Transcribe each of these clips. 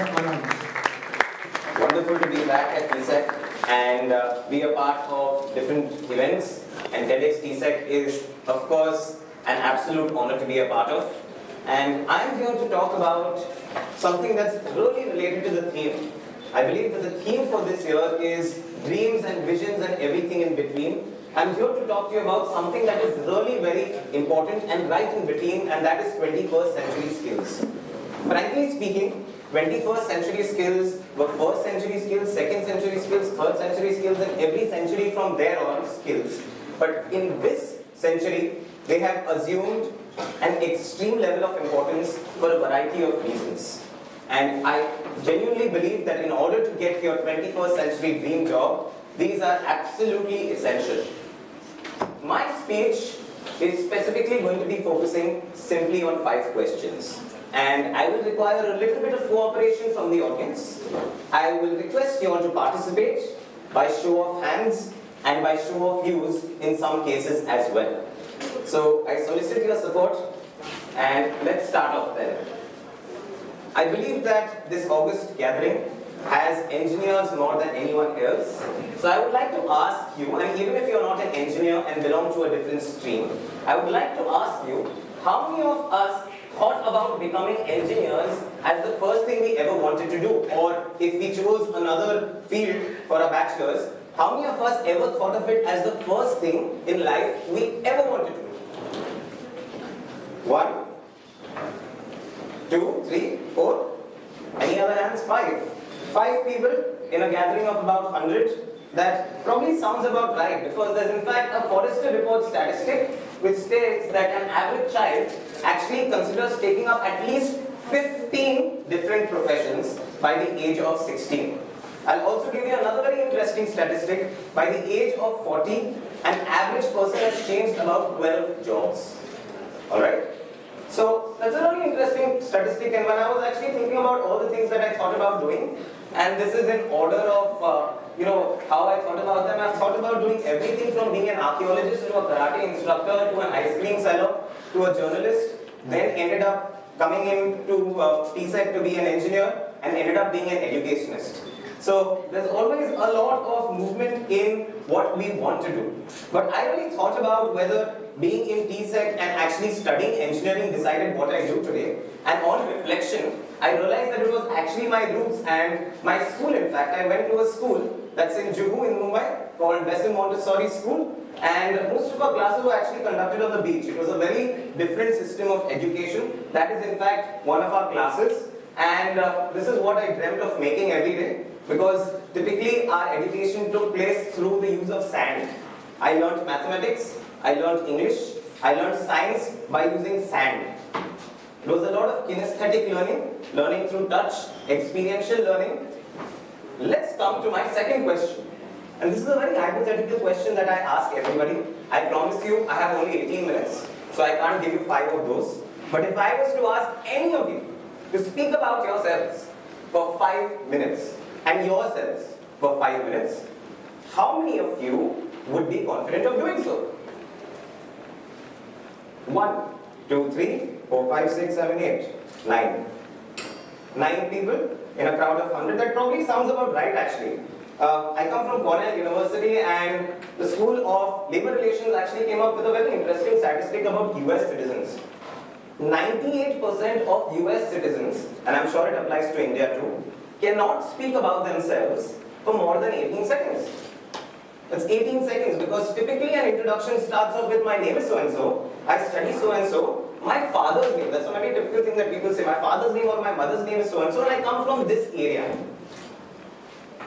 Mr. Anansh. Wonderful to be back at TESEC and be a part of different events. And TEDxTSEC is, of course, an absolute honor to be a part of. And I'm here to talk about something that's really related to the theme. I believe that the theme for this year is dreams and visions and everything in between. I'm here to talk to you about something that is really very important and right in between, and that is 21st century skills. Frankly speaking, 21st century skills were first century skills, second century skills, third century skills, and every century from there on skills. But in this century, they have assumed an extreme level of importance for a variety of reasons. And I genuinely believe that in order to get your 21st century dream job, these are absolutely essential. My speech is specifically going to be focusing simply on 5 questions. And I will require a little bit of cooperation from the audience. I will request you all to participate by show of hands and by show of views in some cases as well. So I solicit your support, and let's start off then. I believe that this August gathering has engineers more than anyone else. So I would like to ask you, and even if you're not an engineer and belong to a different stream, I would like to ask you, how many of us thought about becoming engineers as the first thing we ever wanted to do? Or if we chose another field for our bachelor's, how many of us ever thought of it as the first thing in life we ever wanted to do? 1, 2, 3, 4. Any other hands? 5. 5 people in a gathering of about 100. That probably sounds about right, because there's in fact a Forrester report statistic which states that an average child actually considers taking up at least 15 different professions by the age of 16. I'll also give you another very interesting statistic. By the age of 40, an average person has changed about 12 jobs. Alright? So that's a really interesting statistic, and when I was actually thinking about all the things that I thought about doing, and this is in order of how I thought about them. I've thought about doing everything from being an archaeologist to a karate instructor to an ice cream seller to a journalist, then ended up coming into TESEC to be an engineer, and ended up being an educationist. So there's always a lot of movement in what we want to do. But I really thought about whether being in TESEC and actually studying engineering decided what I do today. And on reflection, I realized that it was actually my roots and my school. In fact, I went to a school that's in Juhu in Mumbai called Besant Montessori School, and most of our classes were actually conducted on the beach. It was a very different system of education. That is in fact one of our classes, and this is what I dreamt of making every day, because typically our education took place through the use of sand. I learned mathematics, I learned English, I learned science by using sand. It was a lot of kinesthetic learning through touch, experiential learning. Let's come to my second question. And this is a very hypothetical question that I ask everybody. I promise you I have only 18 minutes, so I can't give you 5 of those. But if I was to ask any of you to speak about yourselves for 5 minutes, and yourselves for 5 minutes, how many of you would be confident of doing so? 1, 2, 3, 4, 5, 6, 7, 8, 9. 9 people in a crowd of 100. That probably sounds about right actually. I come from Cornell University, and the School of Labor Relations actually came up with a very interesting statistic about US citizens. 98% of US citizens, and I'm sure it applies to India too, cannot speak about themselves for more than 18 seconds. It's 18 seconds because typically an introduction starts off with my name is so-and-so, I study so-and-so, my father's name, that's a very typical thing that people say, my father's name or my mother's name is so-and-so, and I come from this area.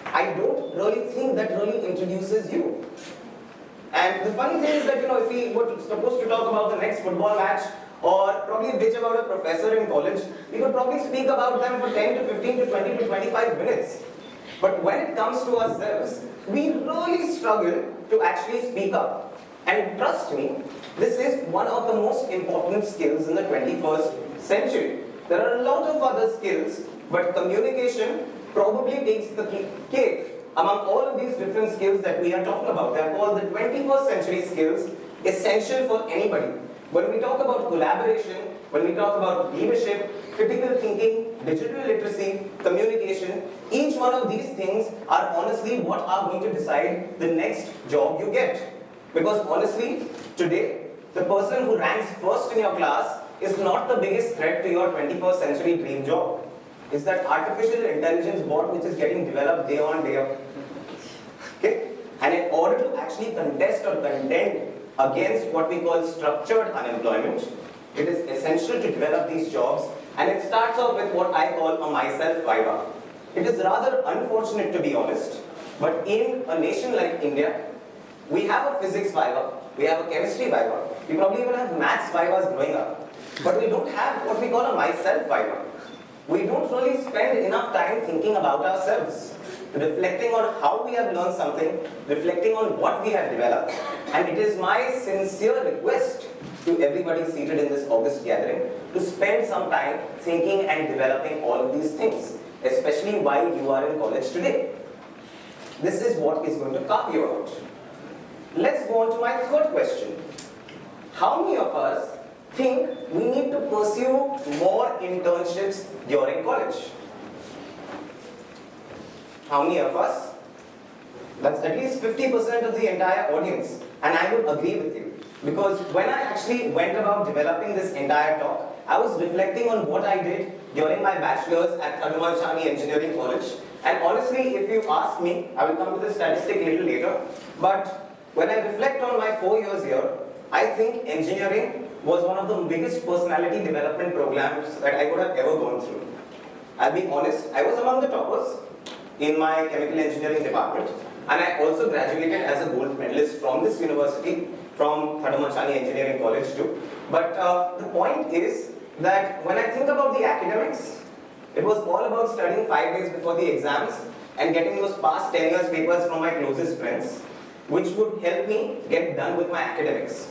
I don't really think that really introduces you. And the funny thing is that, if we were supposed to talk about the next football match, or probably bitch about a professor in college, we could probably speak about them for 10 to 15 to 20 to 25 minutes. But when it comes to ourselves, we really struggle to actually speak up. And trust me, this is one of the most important skills in the 21st century. There are a lot of other skills, but communication probably takes the cake among all of these different skills that we are talking about. They are called the 21st century skills, essential for anybody. When we talk about collaboration, when we talk about leadership, critical thinking, digital literacy, communication, each one of these things are honestly what are going to decide the next job you get. Because honestly, today, the person who ranks first in your class is not the biggest threat to your 21st century dream job. It's that artificial intelligence bot which is getting developed day on day out. Okay? And in order to actually contest or contend against what we call structured unemployment, it is essential to develop these jobs, and it starts off with what I call a myself viva. It is rather unfortunate, to be honest, but in a nation like India, we have a physics viva, we have a chemistry viva, we probably even have maths vivas growing up, but we don't have what we call a myself viva. We don't really spend enough time thinking about ourselves, reflecting on how we have learned something, reflecting on what we have developed, and it is my sincere request to everybody seated in this August gathering to spend some time thinking and developing all of these things, especially while you are in college today. This is what is going to carve you out. Let's go on to my third question. How many of us think we need to pursue more internships during college? How many of us? That's at least 50% of the entire audience, and I would agree with you. Because when I actually went about developing this entire talk, I was reflecting on what I did during my bachelor's at Hanuman Engineering College. And honestly, if you ask me, I will come to the statistic a little later, but when I reflect on my 4 years here, I think engineering was one of the biggest personality development programs that I could have ever gone through. I'll be honest, I was among the toppers in my chemical engineering department, and I also graduated as a gold medalist from this university, from Thadamachani Engineering College too. But the point is that when I think about the academics, it was all about studying 5 days before the exams and getting those past 10 years papers from my closest friends, which would help me get done with my academics.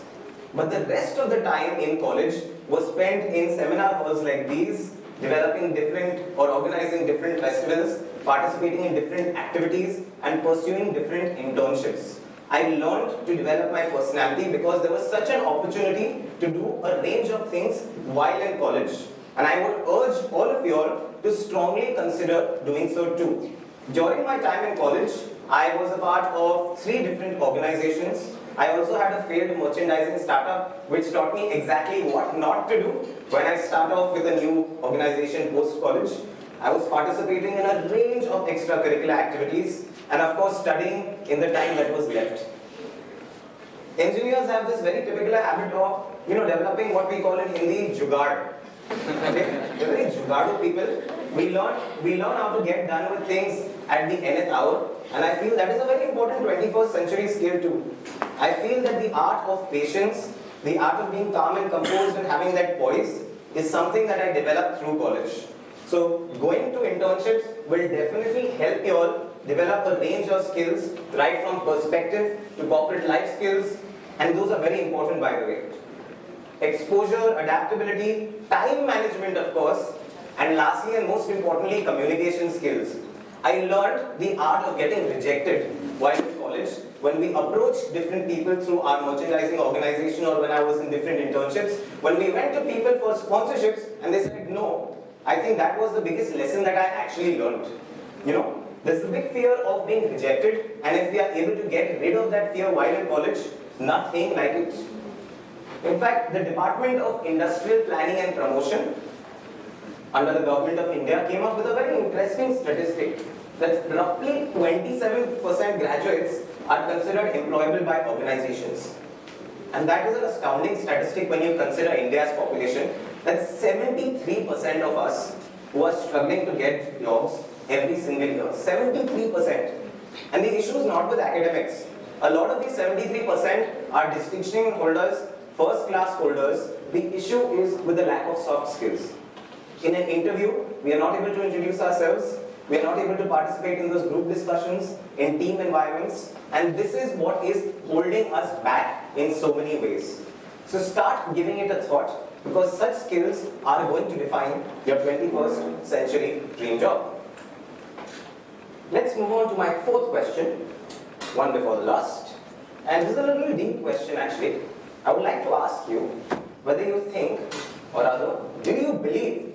But the rest of the time in college was spent in seminar halls like these, developing different or organizing different festivals, participating in different activities, and pursuing different internships. I learned to develop my personality because there was such an opportunity to do a range of things while in college. And I would urge all of you all to strongly consider doing so too. During my time in college, I was a part of 3 different organizations. I also had a failed merchandising startup which taught me exactly what not to do when I start off with a new organization post-college. I was participating in a range of extracurricular activities and of course studying in the time that was left. Engineers have this very typical habit of developing what we call in Hindi jugaad. Okay? They're very jugadu people. We learn how to get done with things at the nth hour, and I feel that is a very important 21st century skill too. I feel that the art of patience, the art of being calm and composed and having that poise is something that I developed through college. So going to internships will definitely help you all develop a range of skills, right from perspective to corporate life skills, and those are very important, by the way. Exposure, adaptability, time management of course, and lastly and most importantly, communication skills. I learned the art of getting rejected while in college when we approached different people through our merchandising organization or when I was in different internships. When we went to people for sponsorships and they said no, I think that was the biggest lesson that I actually learned. There's a big fear of being rejected, and if we are able to get rid of that fear while in college, nothing like it. In fact, the Department of Industrial Planning and Promotion under the Government of India came up with a very interesting statistic that roughly 27% graduates are considered employable by organizations. And that is an astounding statistic when you consider India's population. That's 73% of us who are struggling to get jobs every single year. 73%. And the issue is not with academics. A lot of these 73% are distinction holders, first class holders. The issue is with the lack of soft skills. In an interview, we are not able to introduce ourselves. We are not able to participate in those group discussions, in team environments, and this is what is holding us back in so many ways. So start giving it a thought, because such skills are going to define your 21st century dream job. Let's move on to my 4th question, one before the last. And this is a little deep question actually. I would like to ask you, whether you think, or rather, do you believe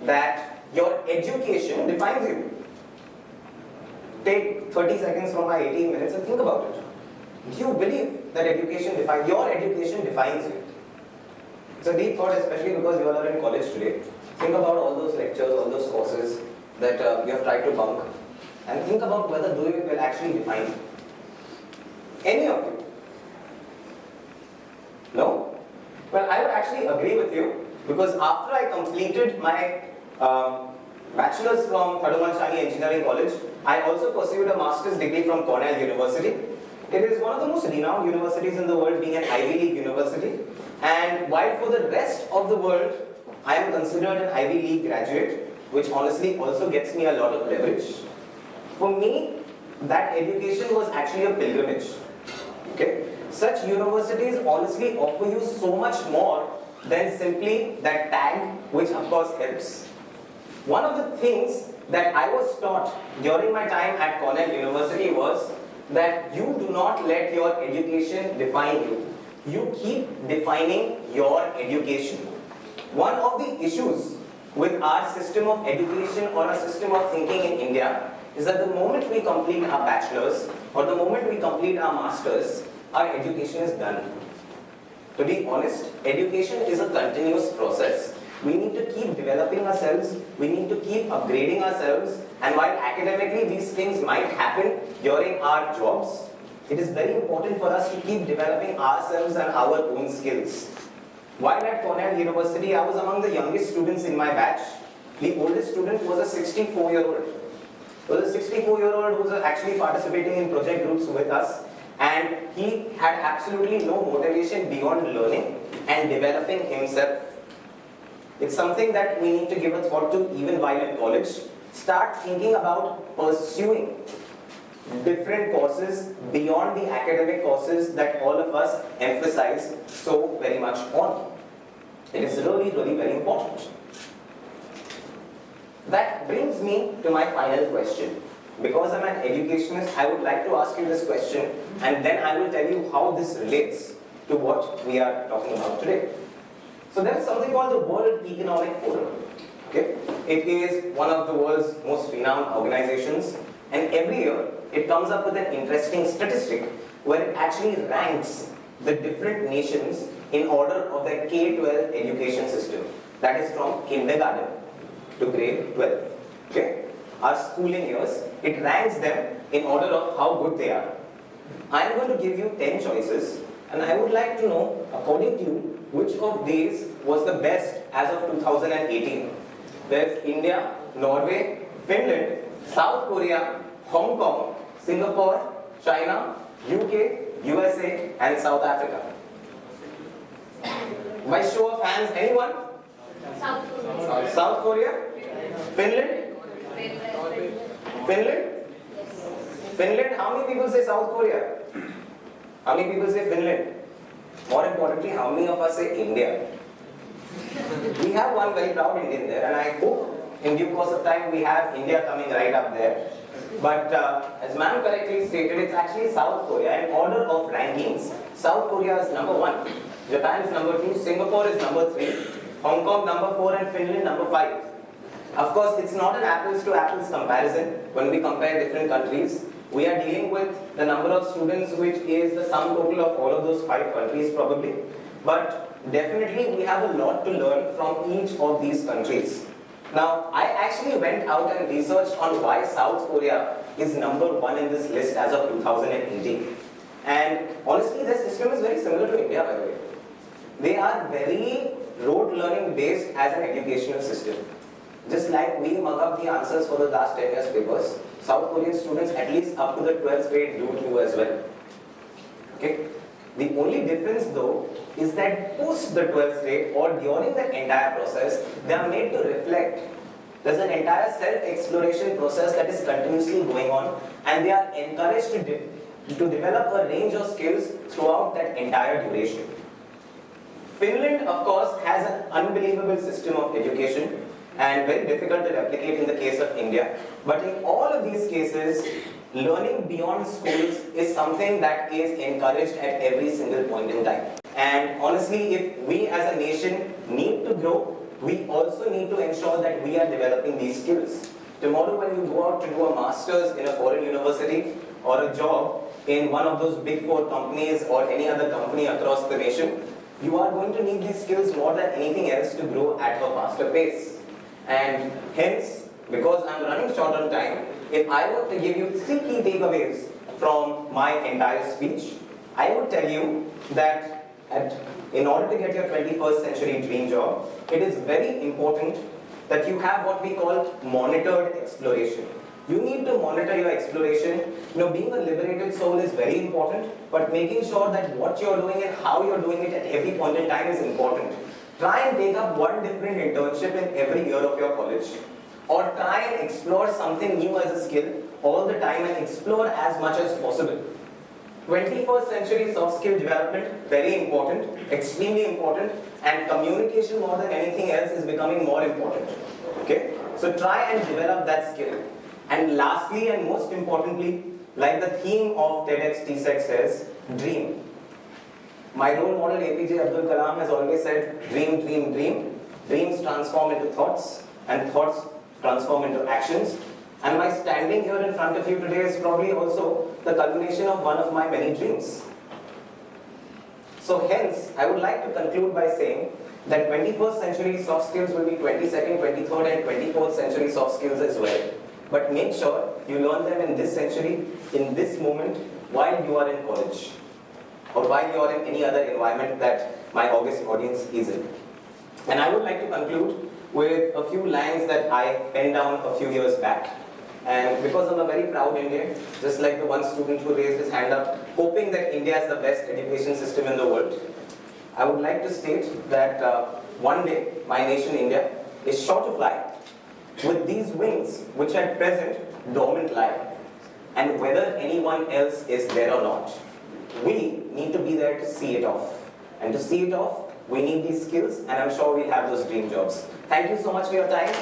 that your education defines you? Take 30 seconds from my 18 minutes and think about it. Do you believe that your education defines you? It's a deep thought, especially because you all are in college today. Think about all those lectures, all those courses that you have tried to bunk, and think about whether they will actually define you. Any of you? No? Well, I would actually agree with you, because after I completed my bachelor's from Thadumanchani Engineering College, I also pursued a master's degree from Cornell University. It is one of the most renowned universities in the world, being an Ivy League university. And while for the rest of the world, I am considered an Ivy League graduate, which honestly also gets me a lot of leverage. For me, that education was actually a pilgrimage. Okay? Such universities honestly offer you so much more than simply that tag, which of course helps. One of the things that I was taught during my time at Cornell University was that you do not let your education define you. You keep defining your education. One of the issues with our system of education or our system of thinking in India is that the moment we complete our bachelor's or the moment we complete our master's, our education is done. To be honest, education is a continuous process. We need to keep developing ourselves, we need to keep upgrading ourselves, and while academically these things might happen during our jobs, it is very important for us to keep developing ourselves and our own skills. While at Cornell University, I was among the youngest students in my batch. The oldest student was a 64-year-old. It was a 64-year-old who was actually participating in project groups with us, and he had absolutely no motivation beyond learning and developing himself. It's something that we need to give a thought to even while in college. Start thinking about pursuing different courses beyond the academic courses that all of us emphasize so very much on. It is really, really very important. That brings me to my final question. Because I'm an educationist, I would like to ask you this question, and then I will tell you how this relates to what we are talking about today. So there is something called the World Economic Forum. Okay? It is one of the world's most renowned organizations, and every year it comes up with an interesting statistic where it actually ranks the different nations in order of their K-12 education system. That is from kindergarten to grade 12. Okay? Our schooling years, it ranks them in order of how good they are. I am going to give you 10 choices, and I would like to know, according to you, which of these was the best as of 2018? There's India, Norway, Finland, South Korea, Hong Kong, Singapore, China, UK, USA, and South Africa. By show of hands, anyone? South Korea. South Korea? Finland? Finland? Finland? How many people say South Korea? How many people say Finland? More importantly, how many of us say India? We have one very proud Indian there, and I hope in due course of time we have India coming right up there. But as ma'am correctly stated, it's actually South Korea. In order of rankings, South Korea is number 1, Japan is number 2, Singapore is number 3, Hong Kong number 4, and Finland number 5. Of course, it's not an apples to apples comparison when we compare different countries. We are dealing with the number of students which is the sum total of all of those 5 countries probably. But definitely we have a lot to learn from each of these countries. Now, I actually went out and researched on why South Korea is number 1 in this list as of 2018. And honestly, their system is very similar to India, by the way. They are very rote learning based as an educational system. Just like we mug up the answers for the last 10 years papers, South Korean students at least up to the 12th grade do too as well. Okay? The only difference though is that post the 12th grade or during the entire process, they are made to reflect. There's an entire self-exploration process that is continuously going on, and they are encouraged to develop a range of skills throughout that entire duration. Finland, of course, has an unbelievable system of education and very difficult to replicate in the case of India. But in all of these cases, learning beyond schools is something that is encouraged at every single point in time. And honestly, if we as a nation need to grow, we also need to ensure that we are developing these skills. Tomorrow when you go out to do a master's in a foreign university or a job in one of those big four companies or any other company across the nation, you are going to need these skills more than anything else to grow at a faster pace. And hence, because I'm running short on time, if I were to give you 3 key takeaways from my entire speech, I would tell you that in order to get your 21st century dream job, it is very important that you have what we call monitored exploration. You need to monitor your exploration. Being a liberated soul is very important, but making sure that what you're doing and how you're doing it at every point in time is important. Try and take up one different internship in every year of your college, or try and explore something new as a skill all the time and explore as much as possible. 21st century soft skill development, very important, extremely important, and communication more than anything else is becoming more important. Okay? So try and develop that skill. And lastly and most importantly, like the theme of TEDxTSEC says, dream. My role model APJ Abdul Kalam has always said, dream, dream, dream. Dreams transform into thoughts, and thoughts transform into actions. And my standing here in front of you today is probably also the culmination of one of my many dreams. So hence, I would like to conclude by saying that 21st century soft skills will be 22nd, 23rd and 24th century soft skills as well. But make sure you learn them in this century, in this moment, while you are in college, or while you are in any other environment that my august audience is in. And I would like to conclude with a few lines that I penned down a few years back. And because I'm a very proud Indian, just like the one student who raised his hand up, hoping that India is the best education system in the world, I would like to state that one day, my nation India is sure to fly with these wings which at present dormant lie. And whether anyone else is there or not, we need to be there to see it off. And to see it off, we need these skills, and I'm sure we'll have those dream jobs. Thank you so much for your time.